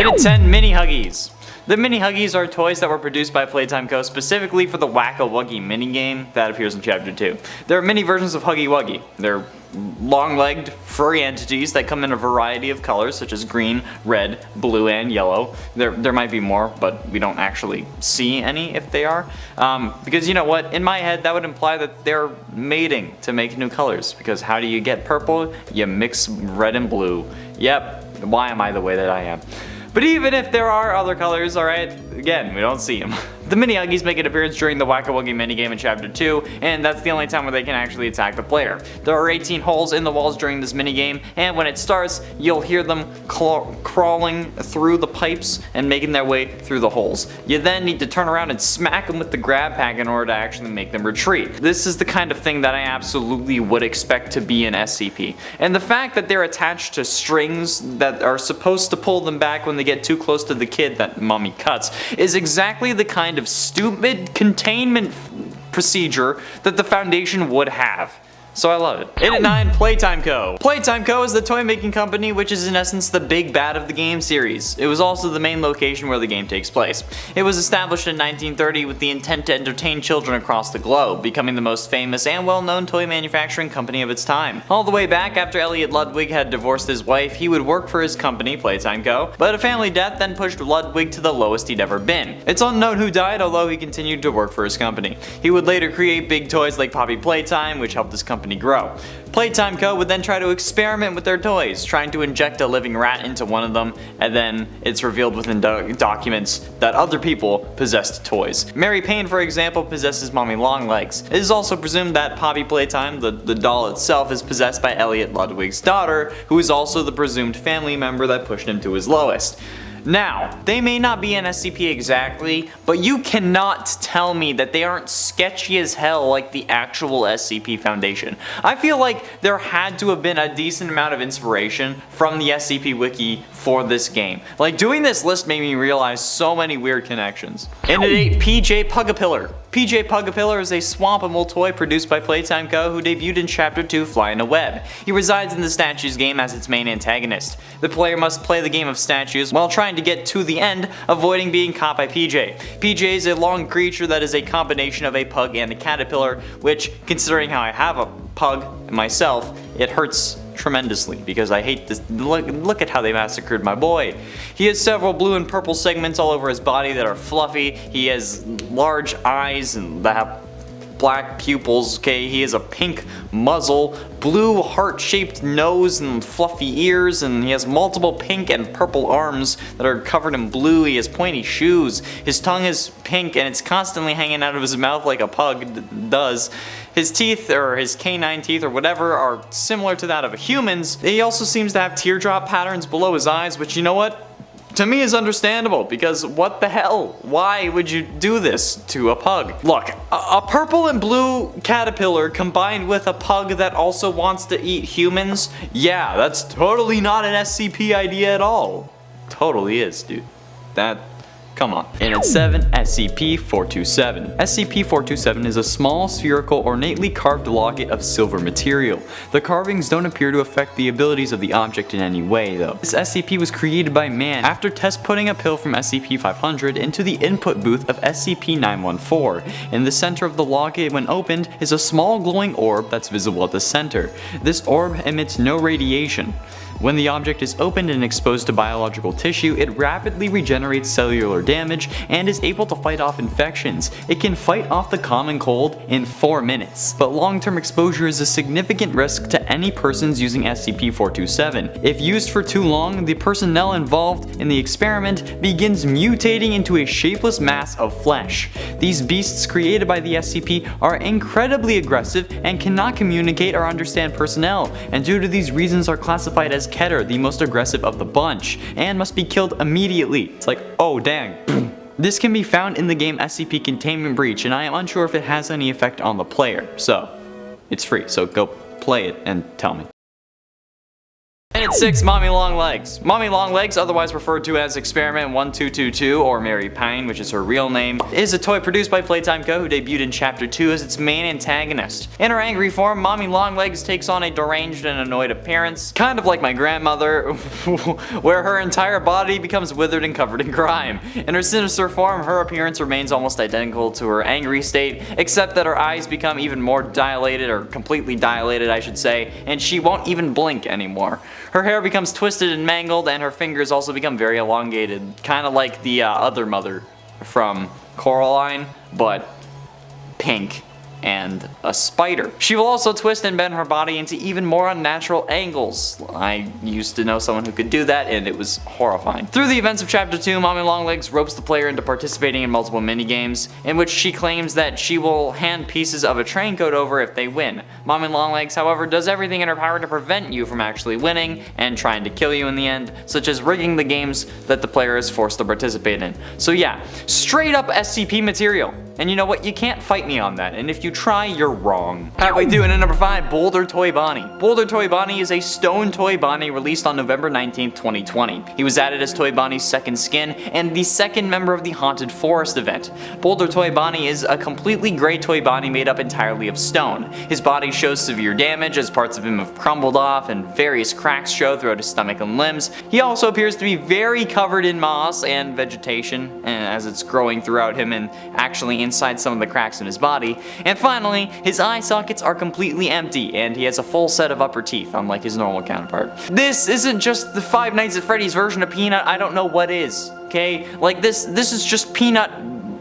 And at 10, Mini Huggies. The Mini Huggies are toys that were produced by Playtime Co. specifically for the Whack-A-Wuggy minigame that appears in Chapter 2. There are many versions of Huggy Wuggy. They're long-legged, furry entities that come in a variety of colors such as green, red, blue, and yellow. There might be more, but we don't actually see any if they are. Because you know what, in my head that would imply that they're mating to make new colors. Because how do you get purple? You mix red and blue. Yep, why am I the way that I am? But even if there are other colors, alright, again, we don't see them. The Mini Huggies make an appearance during the Whack-A-Wuggy minigame in Chapter 2, and that's the only time where they can actually attack the player. There are 18 holes in the walls during this minigame, and when it starts, you'll hear them crawling through the pipes and making their way through the holes. You then need to turn around and smack them with the grab pack in order to actually make them retreat. This is the kind of thing that I absolutely would expect to be an SCP. And the fact that they're attached to strings that are supposed to pull them back when they get too close to the kid that mommy cuts is exactly the kind of stupid containment procedure that the Foundation would have. So I love it. And at 9, Playtime Co. Playtime Co. is the toy making company which is in essence the big bad of the game series. It was also the main location where the game takes place. It was established in 1930 with the intent to entertain children across the globe, becoming the most famous and well-known toy manufacturing company of its time. All the way back after Elliot Ludwig had divorced his wife, he would work for his company, Playtime Co., but a family death then pushed Ludwig to the lowest he'd ever been. It's unknown who died, although he continued to work for his company. He would later create big toys like Poppy Playtime, which helped his company grow. Playtime Co. would then try to experiment with their toys, trying to inject a living rat into one of them, and then it's revealed within documents that other people possessed toys. Mary Payne, for example, possesses Mommy Longlegs. It is also presumed that Poppy Playtime, the doll itself, is possessed by Elliot Ludwig's daughter, who is also the presumed family member that pushed him to his lowest. Now, they may not be an SCP exactly, but you cannot tell me that they aren't sketchy as hell like the actual SCP Foundation. I feel like there had to have been a decent amount of inspiration from the SCP Wiki for this game. Like, doing this list made me realize so many weird connections. And at 8, PJ Pugapillar. PJ Pugapillar is a Swampable toy produced by Playtime Co. who debuted in Chapter 2 Fly in a Web. He resides in the Statues game as its main antagonist. The player must play the game of Statues while trying to get to the end, avoiding being caught by PJ. PJ is a long creature that is a combination of a pug and a caterpillar, which, considering how I have a pug myself, it hurts tremendously because I hate this. Look at how they massacred my boy. He has several blue and purple segments all over his body that are fluffy. He has large eyes and that have black pupils, okay? He has a pink muzzle, blue heart-shaped nose and fluffy ears, and he has multiple pink and purple arms that are covered in blue. He has pointy shoes. His tongue is pink and it's constantly hanging out of his mouth like a pug does. His teeth, or his canine teeth or whatever, are similar to that of a human's. He also seems to have teardrop patterns below his eyes, which, you know what? To me is understandable, because what the hell? Why would you do this to a pug? Look, a purple and blue caterpillar combined with a pug that also wants to eat humans? Yeah, that's totally not an SCP idea at all. Totally is, dude. Come on. And at 7, SCP-427. SCP-427 is a small, spherical, ornately carved locket of silver material. The carvings don't appear to affect the abilities of the object in any way, though. This SCP was created by man after test putting a pill from SCP-500 into the input booth of SCP-914. In the center of the locket, when opened, is a small glowing orb that's visible at the center. This orb emits no radiation. When the object is opened and exposed to biological tissue, it rapidly regenerates cellular damage and is able to fight off infections. It can fight off the common cold in 4 minutes. But long-term exposure is a significant risk to any persons using SCP-427. If used for too long, the personnel involved in the experiment begins mutating into a shapeless mass of flesh. These beasts created by the SCP are incredibly aggressive and cannot communicate or understand personnel, and due to these reasons are classified as Keter, the most aggressive of the bunch, and must be killed immediately. It's like, oh dang. This can be found in the game SCP Containment Breach, and I am unsure if it has any effect on the player, so it's free, so go play it and tell me. And at 6, Mommy Longlegs. Mommy Longlegs, otherwise referred to as Experiment 1222 or Mary Pine, which is her real name, is a toy produced by Playtime Co. who debuted in Chapter 2 as its main antagonist. In her angry form, Mommy Longlegs takes on a deranged and annoyed appearance, kind of like my grandmother, where her entire body becomes withered and covered in grime. In her sinister form, her appearance remains almost identical to her angry state, except that her eyes become even more dilated, or completely dilated I should say, and she won't even blink anymore. Her hair becomes twisted and mangled, and her fingers also become very elongated, kind of like the other mother from Coraline, but pink and a spider. She will also twist and bend her body into even more unnatural angles. I used to know someone who could do that, and it was horrifying. Through the events of Chapter 2, Mommy Longlegs ropes the player into participating in multiple minigames, in which she claims that she will hand pieces of a train code over if they win. Mommy Longlegs, however, does everything in her power to prevent you from actually winning and trying to kill you in the end, such as rigging the games that the player is forced to participate in. So yeah, straight up SCP material. And you know what, you can't fight me on that, and if you try, you're wrong. How we doing at number 5, Boulder Toy Bonnie. Boulder Toy Bonnie is a stone toy Bonnie released on November 19th, 2020. He was added as Toy Bonnie's second skin and the second member of the Haunted Forest event. Boulder Toy Bonnie is a completely gray toy Bonnie made up entirely of stone. His body shows severe damage as parts of him have crumbled off and various cracks show throughout his stomach and limbs. He also appears to be very covered in moss and vegetation as it's growing throughout him and actually inside some of the cracks in his body. And finally, his eye sockets are completely empty and he has a full set of upper teeth, unlike his normal counterpart. This isn't just the Five Nights at Freddy's version of Peanut, I don't know what is, okay? Like this is just Peanut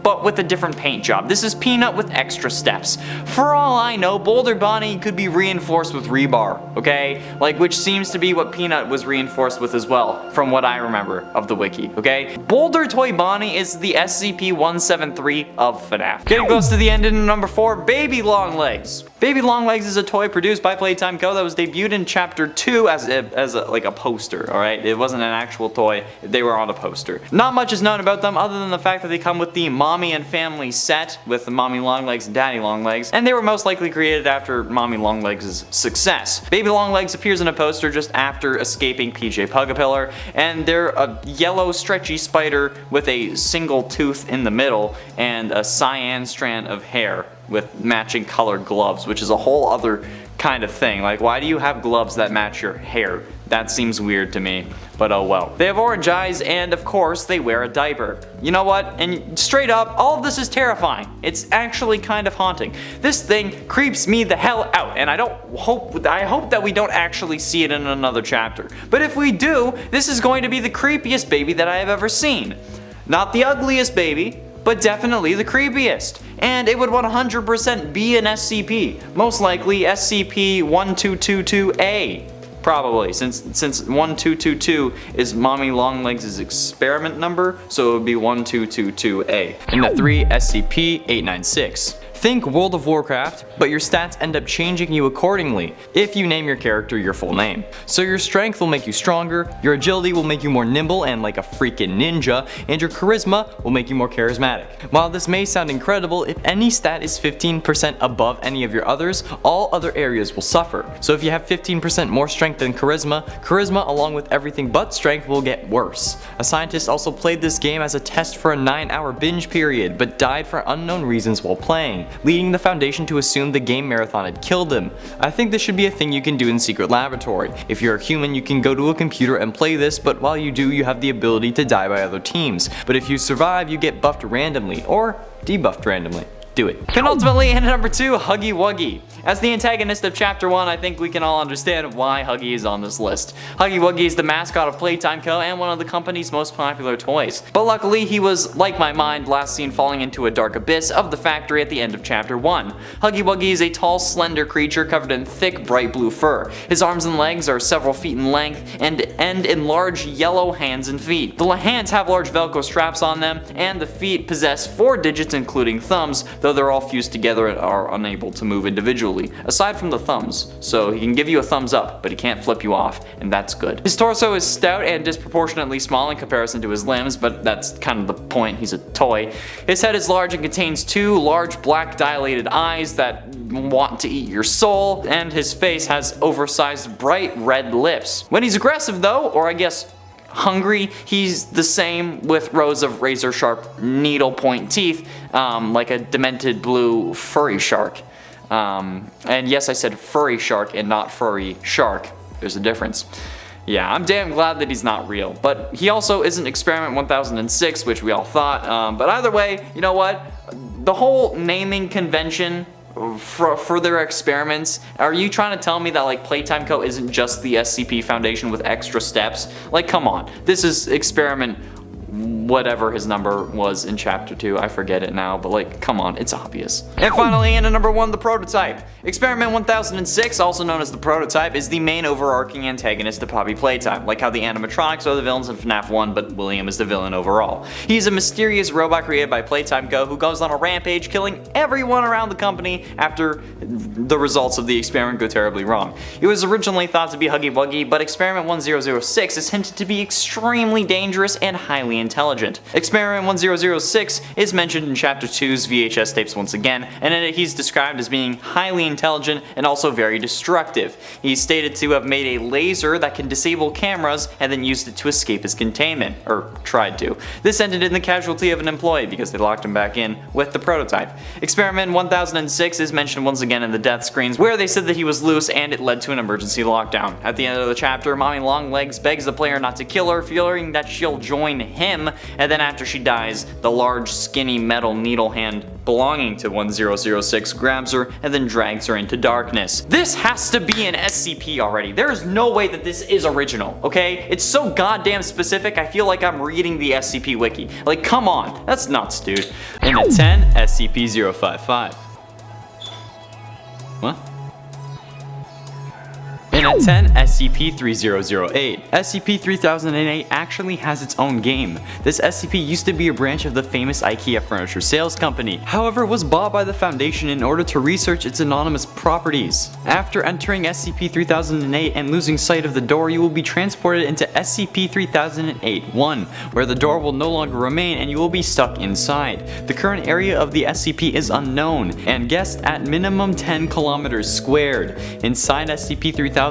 but with a different paint job. This is Peanut with extra steps. For all I know, Boulder Bonnie could be reinforced with rebar, okay? Like, which seems to be what Peanut was reinforced with as well, from what I remember of the wiki, okay? Boulder Toy Bonnie is the SCP-173 of FNAF. Getting close to the end in number 4, Baby Longlegs. Baby Longlegs is a toy produced by Playtime Co. that was debuted in Chapter 2 as a poster, alright? It wasn't an actual toy, they were on a poster. Not much is known about them other than the fact that they come with the Mommy and Family set with the Mommy Longlegs and Daddy Longlegs, and they were most likely created after Mommy Longlegs' success. Baby Longlegs appears in a poster just after escaping PJ Pugapillar, and they're a yellow stretchy spider with a single tooth in the middle and a cyan strand of hair with matching colored gloves, which is a whole other kind of thing. Like, why do you have gloves that match your hair? That seems weird to me, but oh well. They have orange eyes and of course they wear a diaper. You know what? And straight up, all of this is terrifying. It's actually kind of haunting. This thing creeps me the hell out, and I hope that we don't actually see it in another chapter. But if we do, this is going to be the creepiest baby that I have ever seen. Not the ugliest baby, but definitely the creepiest. And it would 100% be an SCP. Most likely SCP-1222A. Probably, since 1222 is Mommy Longlegs' experiment number, so it would be 1222A. And at 3, SCP-896. Think World of Warcraft, but your stats end up changing you accordingly if you name your character your full name. So your strength will make you stronger, your agility will make you more nimble and like a freaking ninja, and your charisma will make you more charismatic. While this may sound incredible, if any stat is 15% above any of your others, all other areas will suffer. So if you have 15% more strength than charisma, charisma along with everything but strength will get worse. A scientist also played this game as a test for a 9-hour binge period, but died for unknown reasons while playing, leading the Foundation to assume the game marathon had killed him. I think this should be a thing you can do in Secret Laboratory. If you're a human, you can go to a computer and play this, but while you do, you have the ability to die by other teams. But if you survive, you get buffed randomly, or debuffed randomly. Do it. Penultimately, and number 2, Huggy Wuggy. As the antagonist of Chapter 1, I think we can all understand why Huggy is on this list. Huggy Wuggy is the mascot of Playtime Co. and one of the company's most popular toys. But luckily, he was, like my mind, last seen falling into a dark abyss of the factory at the end of Chapter 1. Huggy Wuggy is a tall, slender creature covered in thick, bright blue fur. His arms and legs are several feet in length and end in large yellow hands and feet. The hands have large Velcro straps on them, and the feet possess 4 digits including thumbs, though they're all fused together and are unable to move individually, aside from the thumbs. So he can give you a thumbs up, but he can't flip you off, and that's good. His torso is stout and disproportionately small in comparison to his limbs, but that's kind of the point, he's a toy. His head is large and contains two large black dilated eyes that want to eat your soul, and his face has oversized bright red lips. When he's aggressive though, or I guess hungry, he's the same with rows of razor sharp needle point teeth, like a demented blue furry shark. And yes, I said furry shark and not furry shark. There's a difference. Yeah, I'm damn glad that he's not real, but he also isn't Experiment 1006, which we all thought, but either way, you know what? The whole naming convention for their experiments, are you trying to tell me that like Playtime Co. isn't just the SCP Foundation with extra steps? Like, come on, this is Experiment whatever his number was in chapter 2, I forget it now, but like, come on, it's obvious. And finally, in at number 1, the Prototype. Experiment 1006, also known as the Prototype, is the main overarching antagonist to Poppy Playtime, like how the animatronics are the villains in FNAF 1, but William is the villain overall. He's a mysterious robot created by Playtime Co. who goes on a rampage, killing everyone around the company after the results of the experiment go terribly wrong. It was originally thought to be Huggy Wuggy, but Experiment 1006 is hinted to be extremely dangerous and highly intelligent. Experiment 1006 is mentioned in Chapter 2's VHS tapes once again, and in it he's described as being highly intelligent and also very destructive. He's stated to have made a laser that can disable cameras and then used it to escape his containment, or tried to. This ended in the casualty of an employee because they locked him back in with the Prototype. Experiment 1006 is mentioned once again in the death screens, where they said that he was loose and it led to an emergency lockdown. At the end of the chapter, Mommy Longlegs begs the player not to kill her, fearing that she'll join him, and then after she dies, the large skinny metal needle hand belonging to 1006 grabs her and then drags her into darkness. This has to be an SCP already. There is no way that this is original, okay? It's so goddamn specific, I feel like I'm reading the SCP wiki. Like, come on, that's nuts, dude. And at 10, SCP-055. What? And at 10, SCP-3008. SCP-3008 actually has its own game. This SCP used to be a branch of the famous IKEA furniture sales company, however was bought by the Foundation in order to research its anonymous properties. After entering SCP-3008 and losing sight of the door, you will be transported into SCP-3008-1, where the door will no longer remain and you will be stuck inside. The current area of the SCP is unknown, and guessed at minimum 10 kilometers squared. Inside SCP-3008-1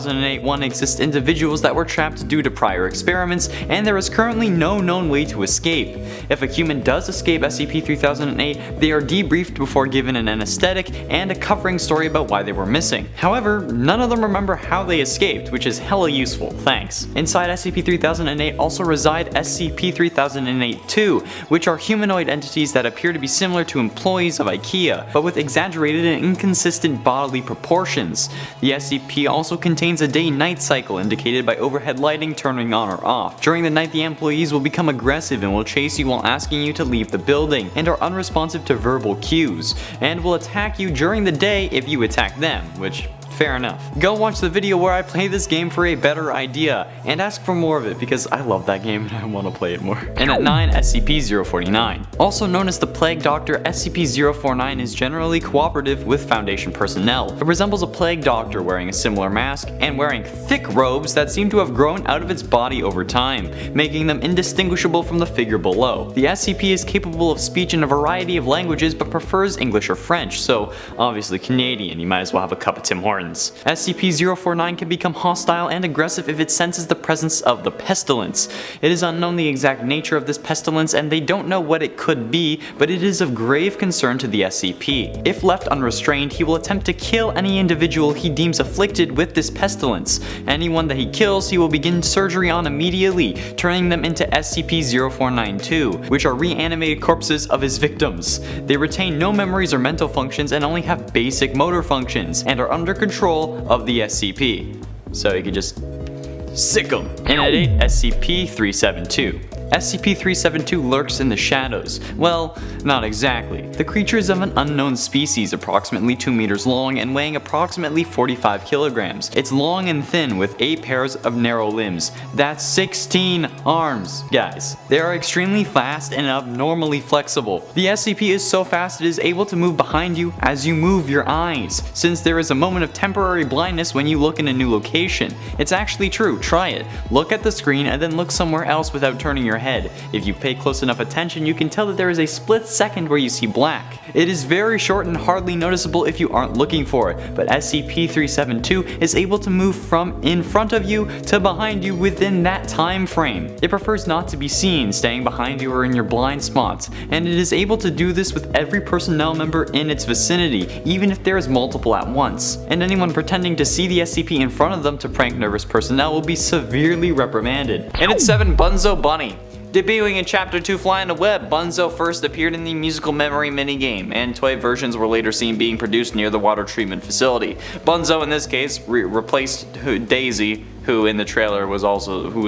exist individuals that were trapped due to prior experiments, and there is currently no known way to escape. If a human does escape SCP-3008, they are debriefed before given an anesthetic and a covering story about why they were missing. However, none of them remember how they escaped, which is hella useful, thanks. Inside SCP-3008 also reside SCP-3008-2, which are humanoid entities that appear to be similar to employees of IKEA, but with exaggerated and inconsistent bodily proportions. The SCP also contains a day-night cycle indicated by overhead lighting turning on or off. During the night, the employees will become aggressive and will chase you while asking you to leave the building, and are unresponsive to verbal cues, and will attack you during the day if you attack them, which fair enough. Go watch the video where I play this game for a better idea, and ask for more of it because I love that game and I want to play it more. And at 9, SCP-049. Also known as the Plague Doctor, SCP-049 is generally cooperative with Foundation personnel. It resembles a Plague Doctor wearing a similar mask and wearing thick robes that seem to have grown out of its body over time, making them indistinguishable from the figure below. The SCP is capable of speech in a variety of languages but prefers English or French, so obviously Canadian, you might as well have a cup of Tim Hortons. SCP-049 can become hostile and aggressive if it senses the presence of the pestilence. It is unknown the exact nature of this pestilence and they don't know what it could be, but it is of grave concern to the SCP. If left unrestrained, he will attempt to kill any individual he deems afflicted with this pestilence. Anyone that he kills, he will begin surgery on immediately, turning them into SCP-0492, which are reanimated corpses of his victims. They retain no memories or mental functions and only have basic motor functions, and are under control of the SCP. So you can just sick them. And at 8, SCP-372. SCP-372 lurks in the shadows. Well, not exactly. The creature is of an unknown species, approximately 2 meters long and weighing approximately 45 kilograms. It's long and thin with 8 pairs of narrow limbs. That's 16 arms, guys. They are extremely fast and abnormally flexible. The SCP is so fast it is able to move behind you as you move your eyes, since there is a moment of temporary blindness when you look in a new location. It's actually true, try it. Look at the screen and then look somewhere else without turning your head. If you pay close enough attention, you can tell that there is a split second where you see black. It is very short and hardly noticeable if you aren't looking for it, but SCP-372 is able to move from in front of you to behind you within that time frame. It prefers not to be seen, staying behind you or in your blind spots, and it is able to do this with every personnel member in its vicinity, even if there is multiple at once. And anyone pretending to see the SCP in front of them to prank nervous personnel will be severely reprimanded. And it's 7 Bunzo Bunny. Debuting in Chapter 2 Fly on the Web, Bunzo first appeared in the musical memory minigame, and toy versions were later seen being produced near the water treatment facility. Bunzo in this case replaced Daisy, who in the trailer was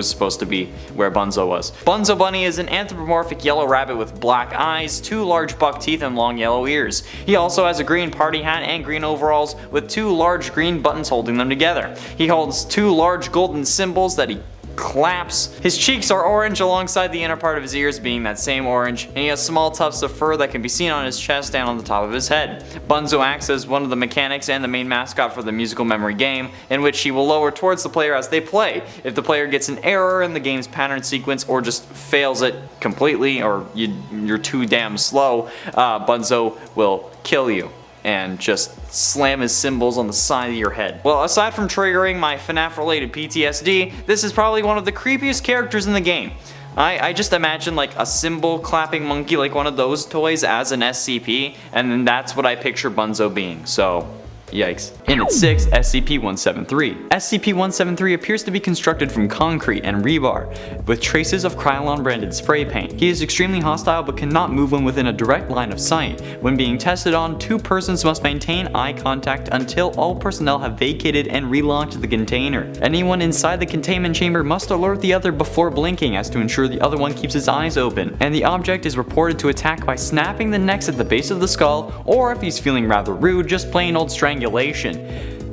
supposed to be where Bunzo was. Bunzo Bunny is an anthropomorphic yellow rabbit with black eyes, 2 large buck teeth, and long yellow ears. He also has a green party hat and green overalls with 2 large green buttons holding them together. He holds 2 large golden symbols that he claps. His cheeks are orange alongside the inner part of his ears being that same orange, and he has small tufts of fur that can be seen on his chest and on the top of his head. Bunzo acts as one of the mechanics and the main mascot for the musical memory game, in which he will lower towards the player as they play. If the player gets an error in the game's pattern sequence or just fails it completely, or you're too damn slow, Bunzo will kill you and just slam his symbols on the side of your head. Well, aside from triggering my FNAF related PTSD, this is probably one of the creepiest characters in the game. I just imagine like a cymbal clapping monkey, like one of those toys, as an SCP, and then that's what I picture Bunzo being, so yikes. In at 6, SCP-173. SCP-173 appears to be constructed from concrete and rebar, with traces of Krylon branded spray paint. He is extremely hostile but cannot move when within a direct line of sight. When being tested on, 2 persons must maintain eye contact until all personnel have vacated and relocked the container. Anyone inside the containment chamber must alert the other before blinking as to ensure the other one keeps his eyes open, and the object is reported to attack by snapping the necks at the base of the skull, or if he's feeling rather rude, just plain old strangulation.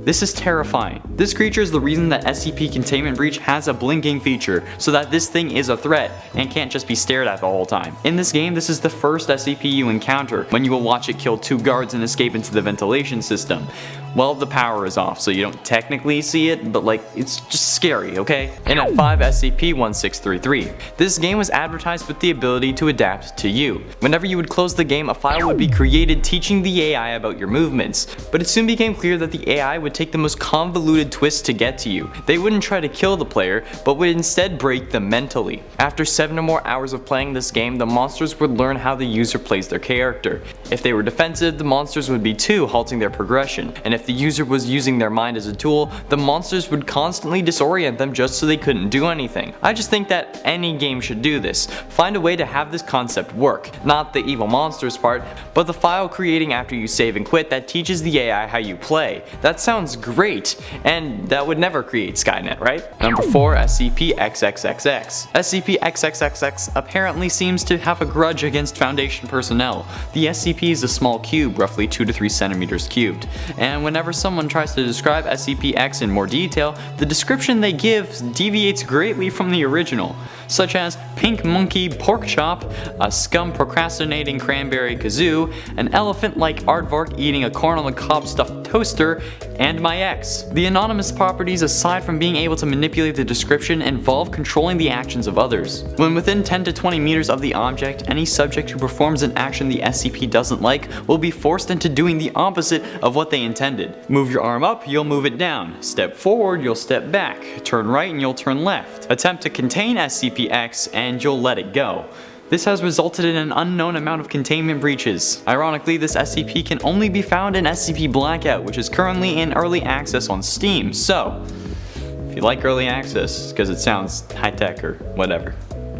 This is terrifying. This creature is the reason that SCP Containment Breach has a blinking feature, so that this thing is a threat and can't just be stared at the whole time. In this game, this is the first SCP you encounter, when you will watch it kill 2 guards and escape into the ventilation system. Well, the power is off, so you don't technically see it, but like, it's just scary, okay? And at 5, SCP-1633. This game was advertised with the ability to adapt to you. Whenever you would close the game, a file would be created teaching the AI about your movements, but it soon became clear that the AI would take the most convoluted twists to get to you. They wouldn't try to kill the player, but would instead break them mentally. After 7 or more hours of playing this game, the monsters would learn how the user plays their character. If they were defensive, the monsters would be too, halting their progression, and if the user was using their mind as a tool, the monsters would constantly disorient them just so they couldn't do anything. I just think that any game should do this. Find a way to have this concept work. Not the evil monsters part, but the file creating after you save and quit that teaches the AI how you play. That sounds great, and that would never create Skynet, right? Number 4, SCP-XXXX. SCP-XXXX apparently seems to have a grudge against Foundation personnel. The SCP is a small cube, roughly 2 to 3 centimeters cubed, and whenever someone tries to describe SCP-X in more detail, the description they give deviates greatly from the original, such as pink monkey pork chop, a scum procrastinating cranberry kazoo, an elephant-like aardvark eating a corn on the cob stuffed toaster, and my ex. The anonymous properties, aside from being able to manipulate the description, involve controlling the actions of others. When within 10 to 20 meters of the object, any subject who performs an action the SCP doesn't like will be forced into doing the opposite of what they intended. Move your arm up, you'll move it down. Step forward, you'll step back. Turn right and you'll turn left. Attempt to contain SCP-X and you'll let it go. This has resulted in an unknown amount of containment breaches. Ironically, this SCP can only be found in SCP Blackout, which is currently in early access on Steam, so if you like early access, because it sounds high-tech or whatever,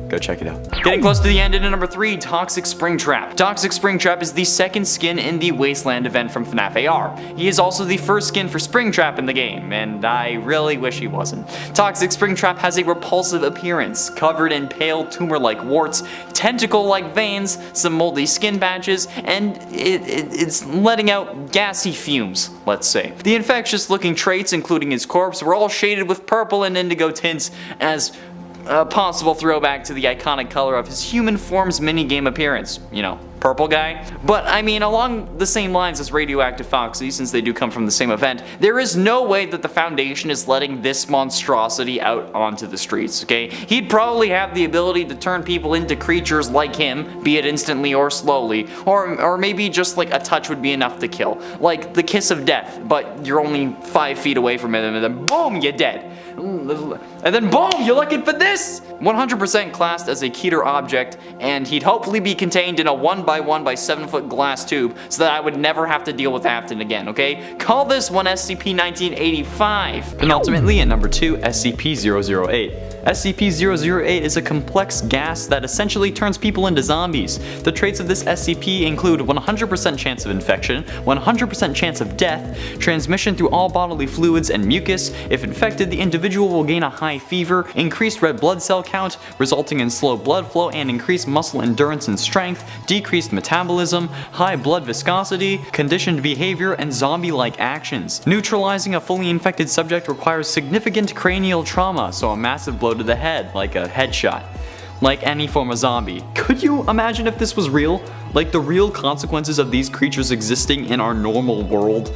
Go check it out. Getting close to the end, into number 3, Toxic Springtrap. Toxic Springtrap is the second skin in the Wasteland event from FNAF AR. He is also the first skin for Springtrap in the game, and I really wish he wasn't. Toxic Springtrap has a repulsive appearance, covered in pale tumor-like warts, tentacle-like veins, some moldy skin patches, and it's letting out gassy fumes, let's say. The infectious-looking traits, including his corpse, were all shaded with purple and indigo tints as a possible throwback to the iconic color of his human form's minigame appearance. You know, purple guy. But I mean, along the same lines as Radioactive Foxy, since they do come from the same event, there is no way that the Foundation is letting this monstrosity out onto the streets, okay? He'd probably have the ability to turn people into creatures like him, be it instantly or slowly, or maybe just like a touch would be enough to kill. Like the kiss of death, but you're only 5 feet away from it and then boom, you're dead. And then boom, you're looking for this! 100% classed as a Keter object, and he'd hopefully be contained in a 1x1 by 7 foot glass tube so that I would never have to deal with Afton again, okay? Call this one SCP-1985. And ultimately, at number 2, SCP-008. SCP-008 is a complex gas that essentially turns people into zombies. The traits of this SCP include 100% chance of infection, 100% chance of death, transmission through all bodily fluids and mucus. If infected, the individual will gain a high fever, increased red blood cell count, resulting in slow blood flow and increased muscle endurance and strength, decreased metabolism, high blood viscosity, conditioned behavior, and zombie-like actions. Neutralizing a fully infected subject requires significant cranial trauma, so a massive blow to the head, like a headshot. Like any form of zombie. Could you imagine if this was real? Like the real consequences of these creatures existing in our normal world?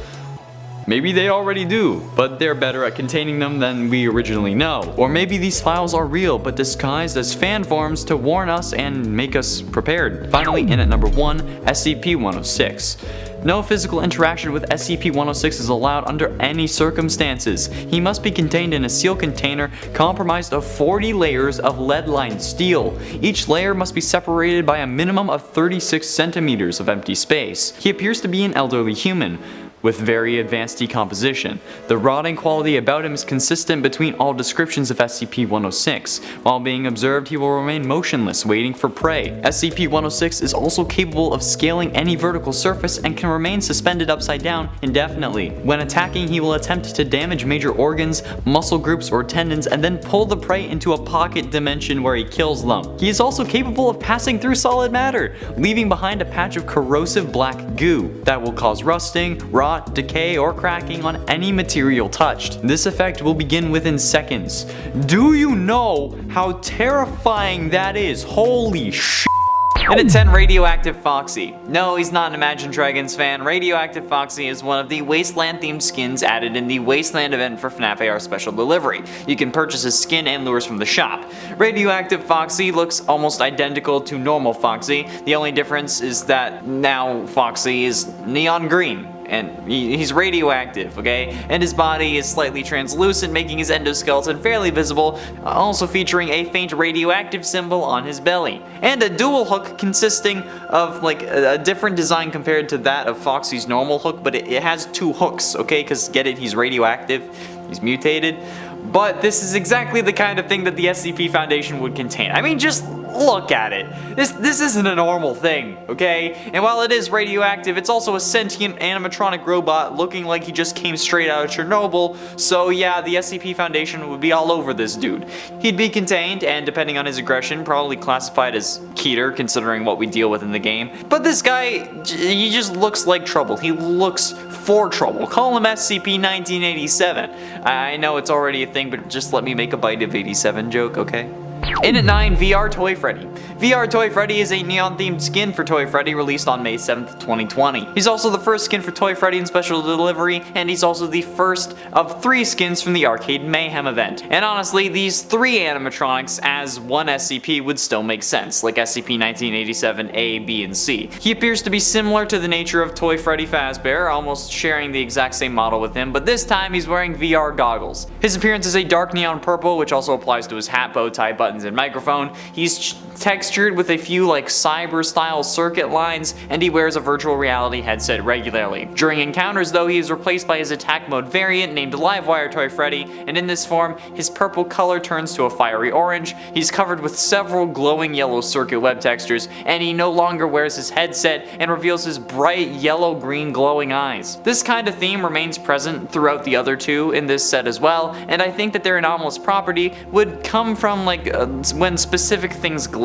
Maybe they already do, but they're better at containing them than we originally know. Or maybe these files are real, but disguised as fan forms to warn us and make us prepared. Finally, in at number 1, SCP-106. No physical interaction with SCP-106 is allowed under any circumstances. He must be contained in a sealed container comprised of 40 layers of lead-lined steel. Each layer must be separated by a minimum of 36 centimeters of empty space. He appears to be an elderly human, with very advanced decomposition. The rotting quality about him is consistent between all descriptions of SCP-106. While being observed, he will remain motionless, waiting for prey. SCP-106 is also capable of scaling any vertical surface and can remain suspended upside down indefinitely. When attacking, he will attempt to damage major organs, muscle groups, or tendons, and then pull the prey into a pocket dimension where he kills them. He is also capable of passing through solid matter, leaving behind a patch of corrosive black goo that will cause rusting, rot, decay, or cracking on any material touched. This effect will begin within seconds. Do you know how terrifying that is? Holy shit. And at 10, Radioactive Foxy. No, he's not an Imagine Dragons fan. Radioactive Foxy is one of the Wasteland-themed skins added in the Wasteland event for FNAF AR Special Delivery. You can purchase his skin and lures from the shop. Radioactive Foxy looks almost identical to normal Foxy. The only difference is that now Foxy is neon green. And he's radioactive, okay? And his body is slightly translucent, making his endoskeleton fairly visible, also featuring a faint radioactive symbol on his belly. And a dual hook consisting of like a different design compared to that of Foxy's normal hook, but it has 2 hooks, okay? Because get it, he's radioactive, he's mutated. But this is exactly the kind of thing that the SCP Foundation would contain. I mean, just look at it. This isn't a normal thing, okay? And while it is radioactive, it's also a sentient animatronic robot looking like he just came straight out of Chernobyl. So yeah, the SCP Foundation would be all over this dude. He'd be contained, and depending on his aggression, probably classified as Keter, considering what we deal with in the game. But this guy, he just looks like trouble. He looks for trouble. Call him SCP-1987. I know it's already a thing, but just let me make a bite of 87 joke, okay? In at 9, VR Toy Freddy. VR Toy Freddy is a neon-themed skin for Toy Freddy released on May 7th, 2020. He's also the first skin for Toy Freddy in Special Delivery, and he's also the first of 3 skins from the Arcade Mayhem event. And honestly, these 3 animatronics as one SCP would still make sense, like SCP-1987A, B, and C. He appears to be similar to the nature of Toy Freddy Fazbear, almost sharing the exact same model with him, but this time he's wearing VR goggles. His appearance is a dark neon purple, which also applies to his hat, bow tie, buttons, headphones and microphone. He's textured with a few like cyber-style circuit lines, and he wears a virtual reality headset regularly. During encounters though, he is replaced by his attack mode variant named Livewire Toy Freddy, and in this form, his purple color turns to a fiery orange. He's covered with several glowing yellow circuit web textures, and he no longer wears his headset and reveals his bright yellow-green glowing eyes. This kind of theme remains present throughout the other two in this set as well, and I think that their anomalous property would come from when specific things glitch.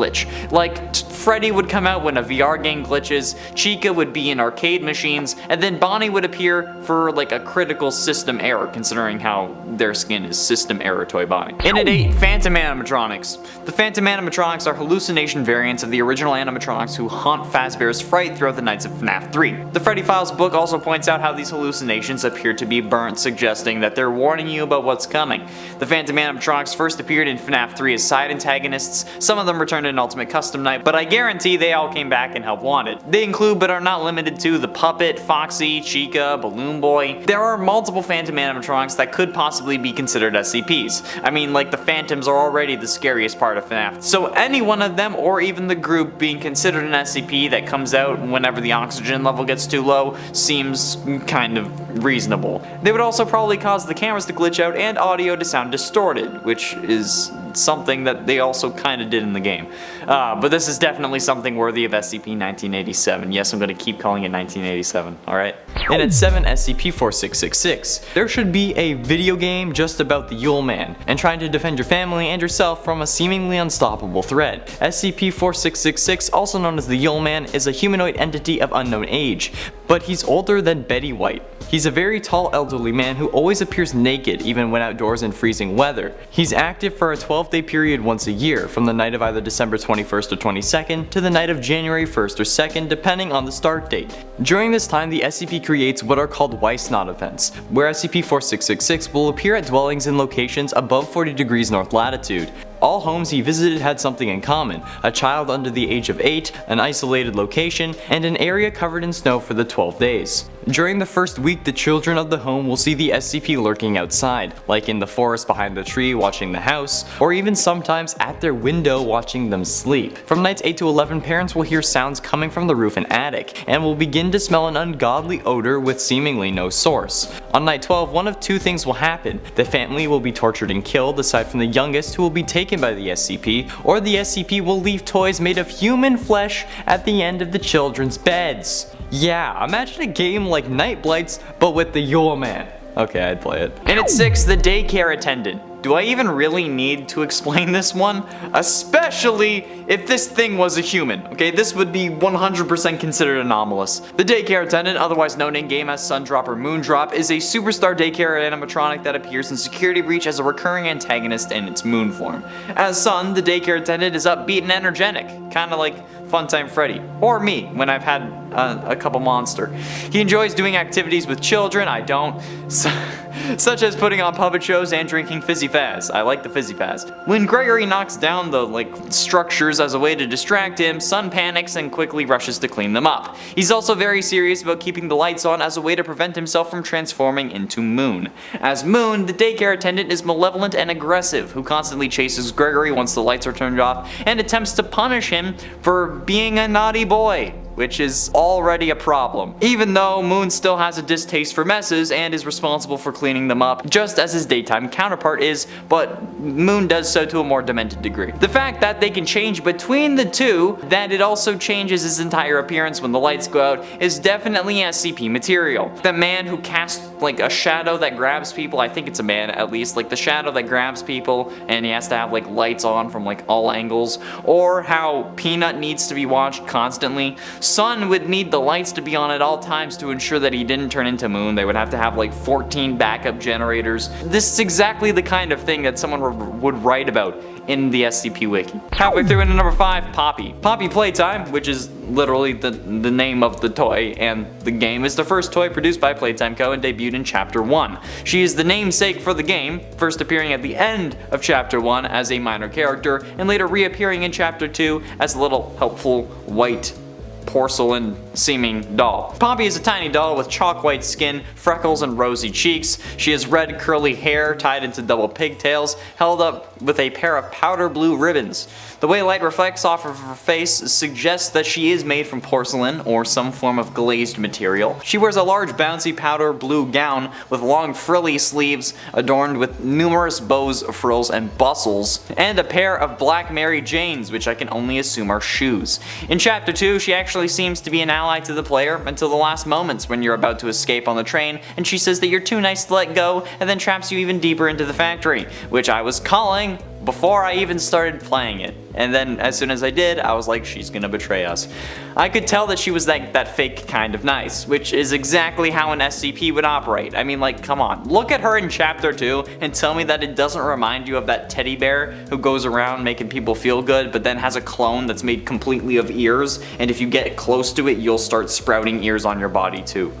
Like Freddy would come out when a VR game glitches, Chica would be in arcade machines, and then Bonnie would appear for like a critical system error, considering how their skin is system error toy Bonnie. In at 8, Phantom animatronics. The Phantom animatronics are hallucination variants of the original animatronics who haunt Fazbear's Fright throughout the nights of FNAF 3. The Freddy Files book also points out how these hallucinations appear to be burnt, suggesting that they're warning you about what's coming. The Phantom animatronics first appeared in FNAF 3 as side antagonists. Some of them returned in Ultimate Custom Night, but I guarantee they all came back and helped Wanted. They include but are not limited to the Puppet, Foxy, Chica, Balloon Boy. There are multiple Phantom animatronics that could possibly be considered SCPs. I mean, like the Phantoms are already the scariest part of FNAF, so any one of them or even the group being considered an SCP that comes out whenever the oxygen level gets too low seems kind of reasonable. They would also probably cause the cameras to glitch out and audio to sound distorted, which is something that they also kind of did in the game. But this is definitely something worthy of SCP 1987. Yes, I'm going to keep calling it 1987, alright? And at 7, SCP-4666. There should be a video game just about the Yule Man, and trying to defend your family and yourself from a seemingly unstoppable threat. SCP-4666, also known as the Yule Man, is a humanoid entity of unknown age, but he's older than Betty White. He's a very tall elderly man who always appears naked even when outdoors in freezing weather. He's active for a 12-day period once a year, from the night of either December 21st or 22nd to the night of January 1st or 2nd, depending on the start date. During this time, the SCP creates what are called Weissnot events, where SCP-4666 will appear at dwellings in locations above 40 degrees north latitude. All homes he visited had something in common: a child under the age of 8, an isolated location, and an area covered in snow for the 12 days. During the first week, the children of the home will see the SCP lurking outside, like in the forest behind the tree watching the house, or even sometimes at their window watching them sleep. From nights 8 to 11, parents will hear sounds coming from the roof and attic, and will begin to smell an ungodly odor with seemingly no source. On night 12, one of two things will happen: the family will be tortured and killed, aside from the youngest, who will be taken by the SCP, or the SCP will leave toys made of human flesh at the end of the children's beds. Yeah, imagine a game like Night Blights, but with the Yule Man. Okay, I'd play it. And at 6, the daycare attendant. Do I even really need to explain this one? Especially if this thing was a human, okay? This would be 100% considered anomalous. The daycare attendant, otherwise known in-game as Sundrop or Moondrop, is a superstar daycare animatronic that appears in Security Breach as a recurring antagonist in its moon form. As Sun, the daycare attendant is upbeat and energetic, kinda like Funtime Freddy, or me when I've had a couple Monster. He enjoys doing activities with children, I don't, such as putting on puppet shows and drinking Fizzy Fazz. I like the Fizzy Fazz. When Gregory knocks down the structures as a way to distract him, Sun panics and quickly rushes to clean them up. He's also very serious about keeping the lights on as a way to prevent himself from transforming into Moon. As Moon, the daycare attendant is malevolent and aggressive, who constantly chases Gregory once the lights are turned off and attempts to punish him for being a naughty boy, which is already a problem, even though Moon still has a distaste for messes and is responsible for cleaning them up, just as his daytime counterpart is, but Moon does so to a more demented degree. The fact that they can change between the two, that it also changes his entire appearance when the lights go out, is definitely SCP material. The man who casts a shadow that grabs people, I think it's a man at least, the shadow that grabs people and he has to have lights on from all angles, or how Peanut needs to be watched constantly. Sun would need the lights to be on at all times to ensure that he didn't turn into Moon. They would have to have 14 backup generators. This is exactly the kind of thing that someone would write about in the SCP Wiki. Halfway through into number 5, Poppy. Poppy Playtime, which is literally the name of the toy and the game, is the first toy produced by Playtime Co. and debuted in Chapter 1. She is the namesake for the game, first appearing at the end of Chapter 1 as a minor character, and later reappearing in Chapter 2 as a little helpful white porcelain seeming doll. Poppy is a tiny doll with chalk white skin, freckles, and rosy cheeks. She has red curly hair tied into double pigtails, held up with a pair of powder blue ribbons. The way light reflects off of her face suggests that she is made from porcelain or some form of glazed material. She wears a large bouncy powder blue gown with long frilly sleeves adorned with numerous bows, frills, and bustles, and a pair of black Mary Janes, which I can only assume are shoes. In Chapter 2, she actually seems to be an ally to the player until the last moments when you're about to escape on the train and she says that you're too nice to let go and then traps you even deeper into the factory, which I was calling before I even started playing it. And then as soon as I did, I was like, she's gonna betray us. I could tell that she was that fake kind of nice, which is exactly how an SCP would operate. I mean, like, come on. Look at her in Chapter 2 and tell me that it doesn't remind you of that teddy bear who goes around making people feel good but then has a clone that's made completely of ears, and if you get close to it, you'll start sprouting ears on your body too.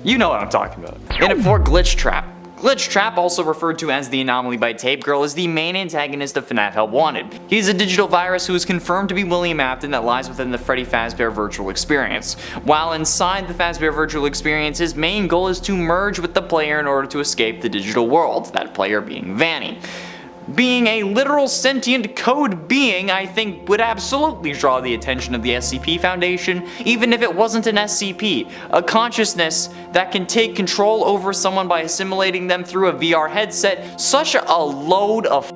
You know what I'm talking about. And for Glitch Trap. Glitch Trap, also referred to as the Anomaly by Tape Girl, is the main antagonist of FNAF Help Wanted. He's a digital virus who is confirmed to be William Afton that lies within the Freddy Fazbear virtual experience. While inside the Fazbear virtual experience, his main goal is to merge with the player in order to escape the digital world, that player being Vanny. Being a literal sentient code being, I think would absolutely draw the attention of the SCP Foundation, even if it wasn't an SCP, a consciousness that can take control over someone by assimilating them through a VR headset, such a load of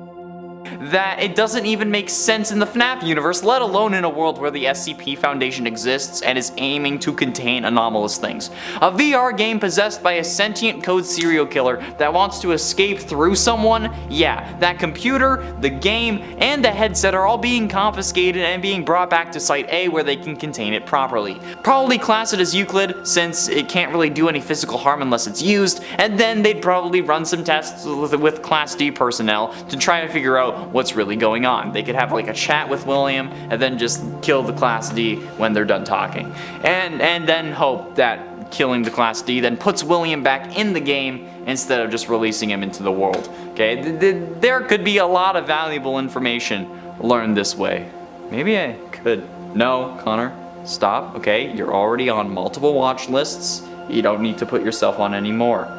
that it doesn't even make sense in the FNAF universe, let alone in a world where the SCP Foundation exists and is aiming to contain anomalous things. A VR game possessed by a sentient code serial killer that wants to escape through someone? Yeah, that computer, the game, and the headset are all being confiscated and being brought back to Site A where they can contain it properly. Probably class it as Euclid, since it can't really do any physical harm unless it's used, and then they'd probably run some tests with Class D personnel to try to figure out what's really going on. They could have like a chat with William and then just kill the Class D when they're done talking. And then hope that killing the Class D then puts William back in the game instead of just releasing him into the world. Okay, there could be a lot of valuable information learned this way. Maybe I could. No, Connor, stop, okay? You're already on multiple watch lists. You don't need to put yourself on any more.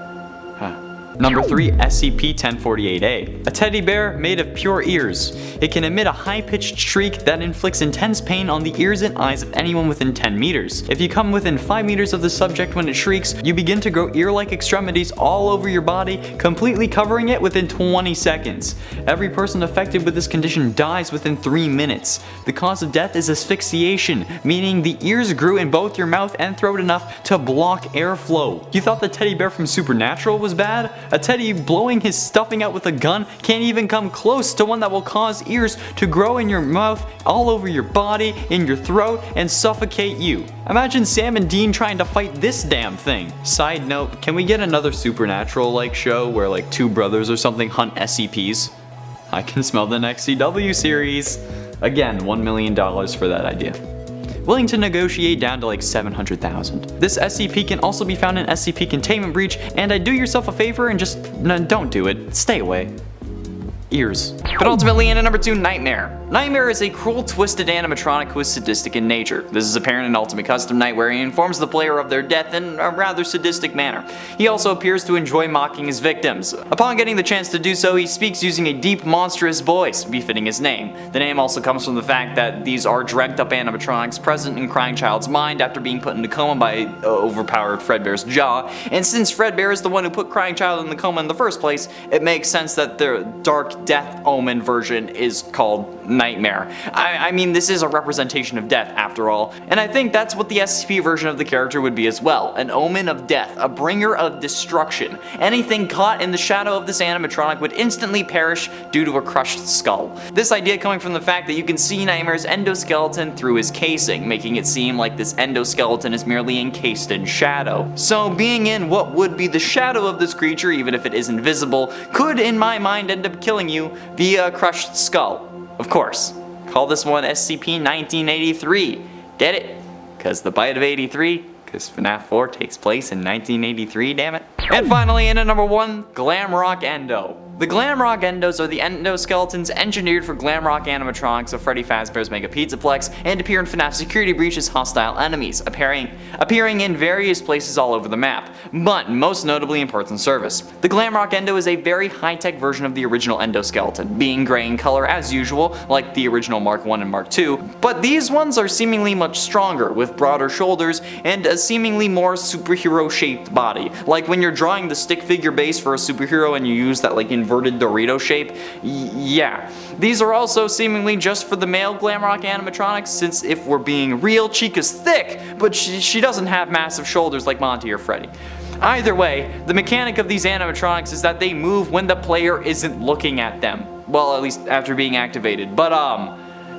Number 3, SCP-1048-A. A teddy bear made of pure ears. It can emit a high-pitched shriek that inflicts intense pain on the ears and eyes of anyone within 10 meters. If you come within 5 meters of the subject when it shrieks, you begin to grow ear-like extremities all over your body, completely covering it within 20 seconds. Every person affected with this condition dies within 3 minutes. The cause of death is asphyxiation, meaning the ears grew in both your mouth and throat enough to block airflow. You thought the teddy bear from Supernatural was bad? A teddy blowing his stuffing out with a gun can't even come close to one that will cause ears to grow in your mouth, all over your body, in your throat, and suffocate you. Imagine Sam and Dean trying to fight this damn thing. Side note, can we get another Supernatural-like show where like 2 brothers or something hunt SCPs? I can smell the next CW series. Again, $1 million for that idea. Willing to negotiate down to like 700,000. This SCP can also be found in SCP Containment Breach, and I'd do yourself a favor and just don't do it. Stay away. Ears. But ultimately, in at number 2, Nightmare. Nightmare is a cruel, twisted animatronic who is sadistic in nature. This is apparent in Ultimate Custom Night, where he informs the player of their death in a rather sadistic manner. He also appears to enjoy mocking his victims. Upon getting the chance to do so, he speaks using a deep, monstrous voice, befitting his name. The name also comes from the fact that these are dreamt-up animatronics present in Crying Child's mind after being put into coma by overpowered Fredbear's jaw, and since Fredbear is the one who put Crying Child in the coma in the first place, it makes sense that their dark death omen version is called Nightmare. I mean, this is a representation of death after all, and I think that's what the SCP version of the character would be as well. An omen of death, a bringer of destruction. Anything caught in the shadow of this animatronic would instantly perish due to a crushed skull. This idea coming from the fact that you can see Nightmare's endoskeleton through his casing, making it seem like this endoskeleton is merely encased in shadow. So being in what would be the shadow of this creature, even if it is invisible, could in my mind end up killing you via a crushed skull. Of course. Call this one SCP-1983. Get it? Cause the bite of 83, cause FNAF 4 takes place in 1983, damn it. And finally, in at number 1, Glam Rock Endo. The Glamrock Endos are the endoskeletons engineered for Glamrock animatronics of Freddy Fazbear's Mega Pizzaplex and appear in FNAF Security Breach as hostile enemies, appearing in various places all over the map, but most notably in Parts and Service. The Glamrock Endo is a very high-tech version of the original endoskeleton, being gray in color as usual, like the original Mark 1 and Mark 2, but these ones are seemingly much stronger, with broader shoulders and a seemingly more superhero-shaped body. Like when you're drawing the stick figure base for a superhero and you use that like inverted Dorito shape, yeah. These are also seemingly just for the male Glamrock animatronics, since if we're being real, Chica's thick, but she doesn't have massive shoulders like Monty or Freddy. Either way, the mechanic of these animatronics is that they move when the player isn't looking at them. Well, at least after being activated, but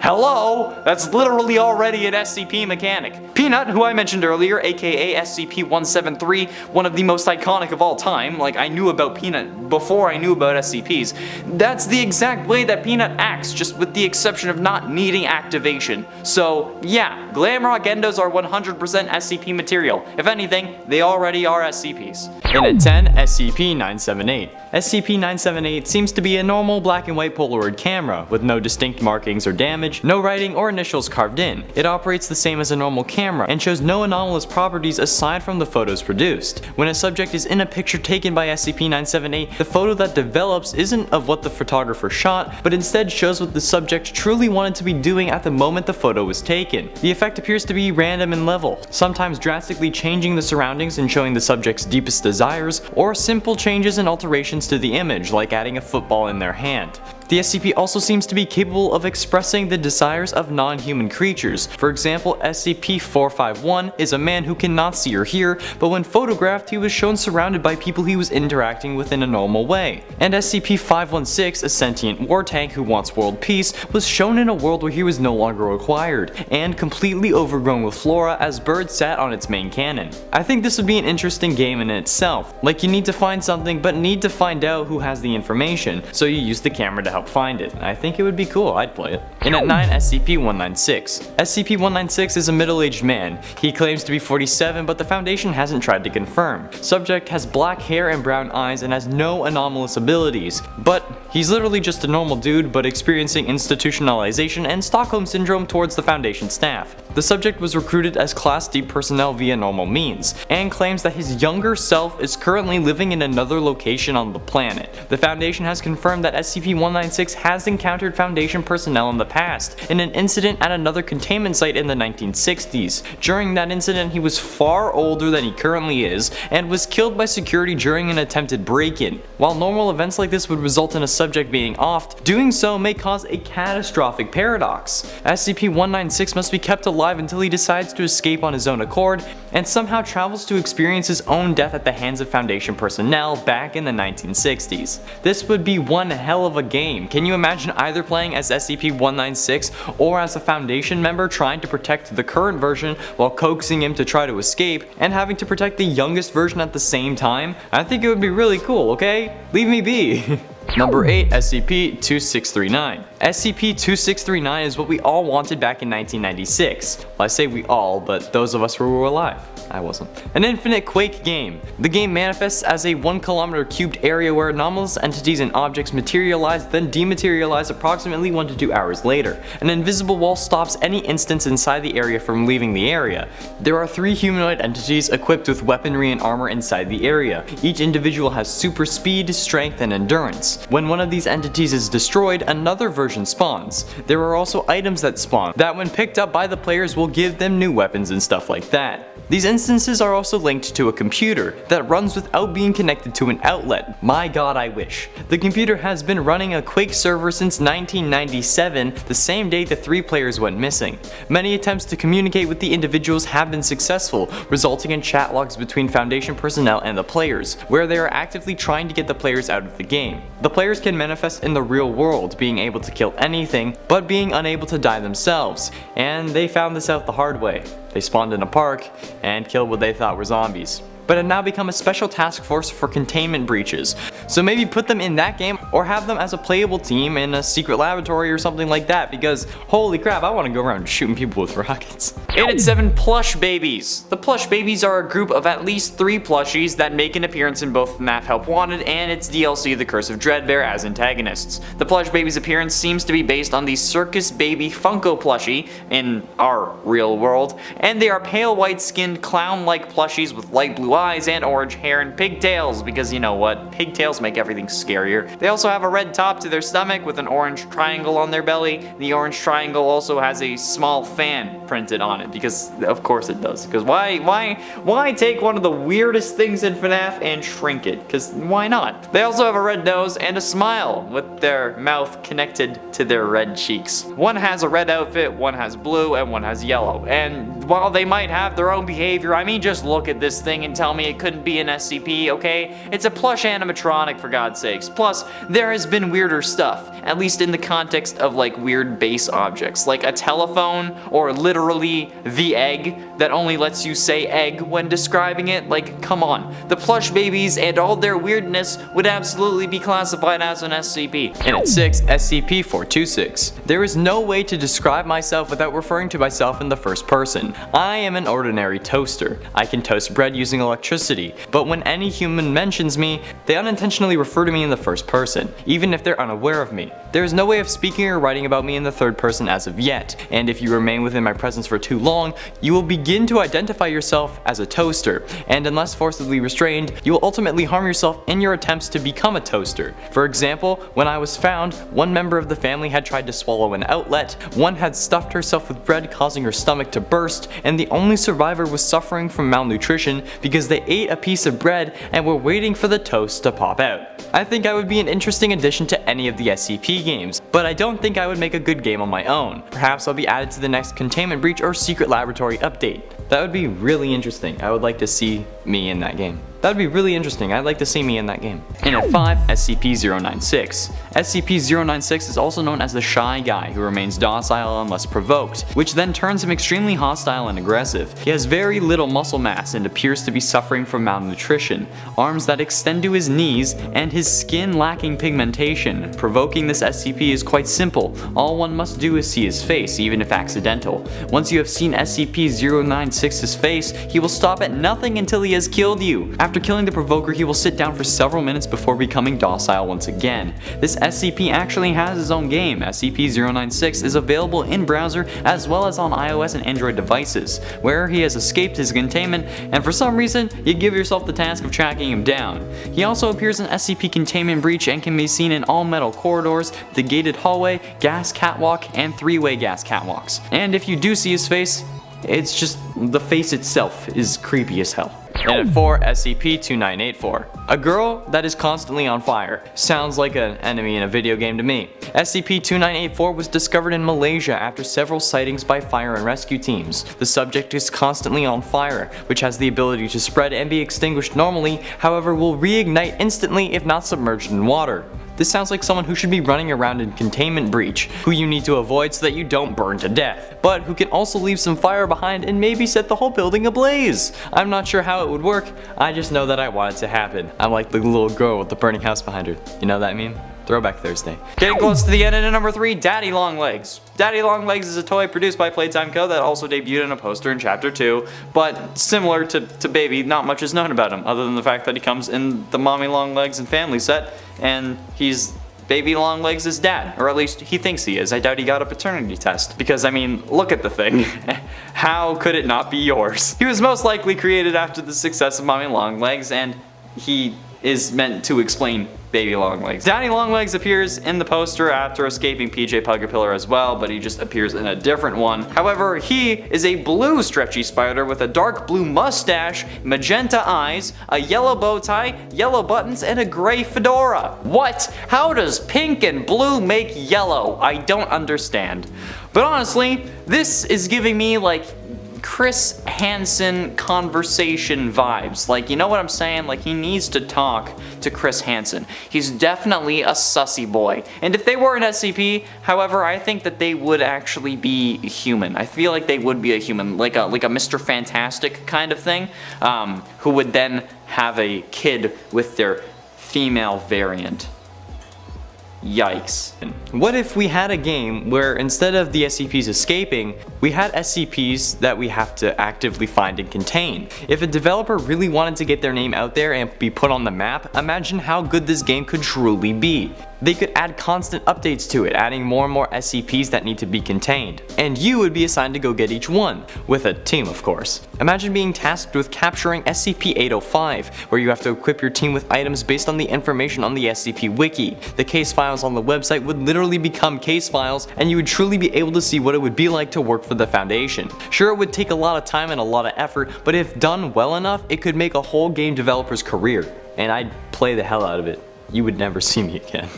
hello? That's literally already an SCP mechanic. Peanut, who I mentioned earlier, aka SCP-173, one of the most iconic of all time, like I knew about Peanut before I knew about SCPs. That's the exact way that Peanut acts, just with the exception of not needing activation. So yeah, Glamrock Endos are 100% SCP material. If anything, they already are SCPs. In at 10, SCP-978. SCP-978 seems to be a normal black and white Polaroid camera, with no distinct markings or damage, no writing or initials carved in. It operates the same as a normal camera, and shows no anomalous properties aside from the photos produced. When a subject is in a picture taken by SCP-978, the photo that develops isn't of what the photographer shot, but instead shows what the subject truly wanted to be doing at the moment the photo was taken. The effect appears to be random in level, sometimes drastically changing the surroundings and showing the subject's deepest desires, or simple changes and alterations to the image, like adding a football in their hand. The SCP also seems to be capable of expressing the desires of non-human creatures. For example, SCP-451 is a man who cannot see or hear, but when photographed he was shown surrounded by people he was interacting with in a normal way. And SCP-516, a sentient war tank who wants world peace, was shown in a world where he was no longer required, and completely overgrown with flora as birds sat on its main cannon. I think this would be an interesting game in itself. Like, you need to find something but need to find out who has the information, so you use the camera to help find it. I think it would be cool, I'd play it. In at 9, SCP-196. SCP-196 is a middle-aged man. He claims to be 47, but the Foundation hasn't tried to confirm. Subject has black hair and brown eyes and has no anomalous abilities, but he's literally just a normal dude but experiencing institutionalization and Stockholm Syndrome towards the Foundation staff. The subject was recruited as Class D personnel via normal means, and claims that his younger self is currently living in another location on the planet. The Foundation has confirmed that SCP-196 has encountered Foundation personnel in the past, in an incident at another containment site in the 1960s. During that incident, he was far older than he currently is, and was killed by security during an attempted break-in. While normal events like this would result in a subject being offed, doing so may cause a catastrophic paradox. SCP-196 must be kept alive until he decides to escape on his own accord, and somehow travels to experience his own death at the hands of Foundation personnel back in the 1960s. This would be one hell of a game. Can you imagine either playing as SCP-196 or as a Foundation member trying to protect the current version while coaxing him to try to escape, and having to protect the youngest version at the same time? I think it would be really cool, okay? Leave me be. Number 8, SCP-2639. SCP-2639 is what we all wanted back in 1996. Well, I say we all, but those of us who were alive. I wasn't. An infinite Quake game. The game manifests as a 1 kilometer cubed area where anomalous entities and objects materialize, then dematerialize approximately 1 to 2 hours later. An invisible wall stops any instance inside the area from leaving the area. There are 3 humanoid entities equipped with weaponry and armor inside the area. Each individual has super speed, strength, and endurance. When one of these entities is destroyed, another version spawns. There are also items that spawn, that when picked up by the players will give them new weapons and stuff like that. These instances are also linked to a computer that runs without being connected to an outlet. My god, I wish. The computer has been running a Quake server since 1997, the same day the 3 players went missing. Many attempts to communicate with the individuals have been successful, resulting in chat logs between Foundation personnel and the players, where they are actively trying to get the players out of the game. The players can manifest in the real world, being able to kill anything, but being unable to die themselves, and they found this out the hard way. They spawned in a park and killed what they thought were zombies. but have now become a special task force for containment breaches. So maybe put them in that game or have them as a playable team in a secret laboratory or something like that, because holy crap, I want to go around shooting people with rockets. And it's 7 plush babies. The plush babies are a group of at least 3 plushies that make an appearance in both FNAF Help Wanted and its DLC The Curse of Dreadbear as antagonists. The plush baby's appearance seems to be based on the Circus Baby Funko plushie in our real world, and they are pale white skinned clown-like plushies with light blue eyes and orange hair and pigtails, because you know what, pigtails make everything scarier. They also have a red top to their stomach with an orange triangle on their belly. The orange triangle also has a small fan printed on it, because of course it does. Because why take one of the weirdest things in FNAF and shrink it? Because why not? They also have a red nose and a smile with their mouth connected to their red cheeks. One has a red outfit, one has blue, and one has yellow. And while they might have their own behavior, I mean, just look at this thing and tell me it couldn't be an SCP, okay? It's a plush animatronic, for God's sakes. Plus, there has been weirder stuff, at least in the context of like weird base objects, like a telephone or literally the egg that only lets you say egg when describing it. Like, come on. The plush babies and all their weirdness would absolutely be classified as an SCP. And at 6, SCP-426. There is no way to describe myself without referring to myself in the first person. I am an ordinary toaster. I can toast bread using electricity, but when any human mentions me, they unintentionally refer to me in the first person, even if they're unaware of me. There is no way of speaking or writing about me in the third person as of yet, and if you remain within my presence for too long, you will begin to identify yourself as a toaster, and unless forcibly restrained, you will ultimately harm yourself in your attempts to become a toaster. For example, when I was found, one member of the family had tried to swallow an outlet, one had stuffed herself with bread causing her stomach to burst, and the only survivor was suffering from malnutrition because they ate a piece of bread and were waiting for the toast to pop out. I think I would be an interesting addition to any of the SCP games, but I don't think I would make a good game on my own. Perhaps I'll be added to the next containment breach or secret laboratory update. That would be really interesting. I would like to see me in that game. That would be really interesting. I'd like to see me in that game. And at 5, SCP-096. SCP-096 is also known as the Shy Guy, who remains docile unless provoked, which then turns him extremely hostile and aggressive. He has very little muscle mass and appears to be suffering from malnutrition, arms that extend to his knees, and his skin lacking pigmentation. Provoking this SCP is quite simple. All one must do is see his face, even if accidental. Once you have seen SCP-096's face, he will stop at nothing until he has killed you. After killing the provoker, he will sit down for several minutes before becoming docile once again. This SCP actually has his own game. SCP-096 is available in browser as well as on iOS and Android devices, where he has escaped his containment, and for some reason, you give yourself the task of tracking him down. He also appears in SCP Containment Breach and can be seen in all metal corridors, the gated hallway, gas catwalk, and 3-way gas catwalks. And if you do see his face, it's just the face itself is creepy as hell. And at 4, SCP-2984. A girl that is constantly on fire. Sounds like an enemy in a video game to me. SCP-2984 was discovered in Malaysia after several sightings by fire and rescue teams. The subject is constantly on fire, which has the ability to spread and be extinguished normally, however will reignite instantly if not submerged in water. This sounds like someone who should be running around in Containment Breach, who you need to avoid so that you don't burn to death, but who can also leave some fire behind and maybe set the whole building ablaze. I'm not sure how it would work, I just know that I want it to happen. I'm like the little girl with the burning house behind her. You know that meme? Throwback Thursday. Getting close to the end, and at number 3, Daddy Longlegs. Daddy Longlegs is a toy produced by Playtime Co. that also debuted in a poster in Chapter 2, but similar to Baby, not much is known about him, other than the fact that he comes in the Mommy Longlegs and Family set, and he's Baby Longlegs' dad, or at least he thinks he is. I doubt he got a paternity test, because I mean, look at the thing. How could it not be yours? He was most likely created after the success of Mommy Longlegs, and he is meant to explain Baby Longlegs. Daddy Longlegs appears in the poster after escaping PJ Pugapillar as well, but he just appears in a different one. However, he is a blue stretchy spider with a dark blue mustache, magenta eyes, a yellow bow tie, yellow buttons, and a gray fedora. What? How does pink and blue make yellow? I don't understand. But honestly, this is giving me like Chris Hansen conversation vibes. Like, you know what I'm saying? Like, he needs to talk to Chris Hansen. He's definitely a sussy boy. And if they were an SCP, however, I think that they would actually be human. I feel like they would be a human, like a Mr. Fantastic kind of thing, who would then have a kid with their female variant. Yikes. What if we had a game where instead of the SCPs escaping, we had SCPs that we have to actively find and contain? If a developer really wanted to get their name out there and be put on the map, imagine how good this game could truly be. They could add constant updates to it, adding more and more SCPs that need to be contained. And you would be assigned to go get each one, with a team of course. Imagine being tasked with capturing SCP-805, where you have to equip your team with items based on the information on the SCP wiki. The case files on the website would literally become case files, and you would truly be able to see what it would be like to work for the Foundation. Sure, it would take a lot of time and a lot of effort, but if done well enough, it could make a whole game developer's career. And I'd play the hell out of it. You would never see me again.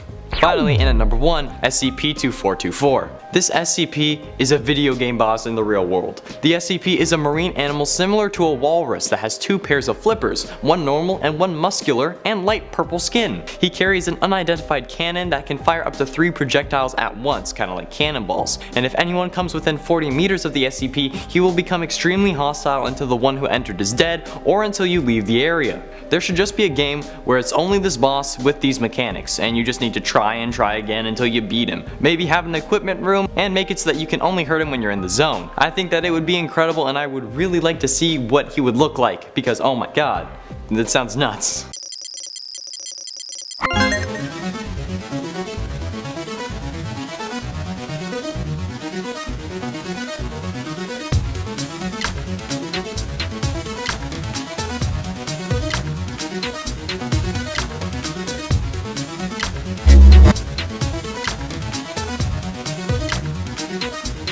Finally, in at number 1, SCP-2424. This SCP is a video game boss in the real world. The SCP is a marine animal similar to a walrus that has 2 pairs of flippers, one normal and one muscular, and light purple skin. He carries an unidentified cannon that can fire up to 3 projectiles at once, kinda like cannonballs, and if anyone comes within 40 meters of the SCP, he will become extremely hostile until the one who entered is dead, or until you leave the area. There should just be a game where it's only this boss with these mechanics, and you just need to try and try again until you beat him. Maybe have an equipment room, and make it so that you can only hurt him when you're in the zone. I think that it would be incredible, and I would really like to see what he would look like, because oh my god, that sounds nuts.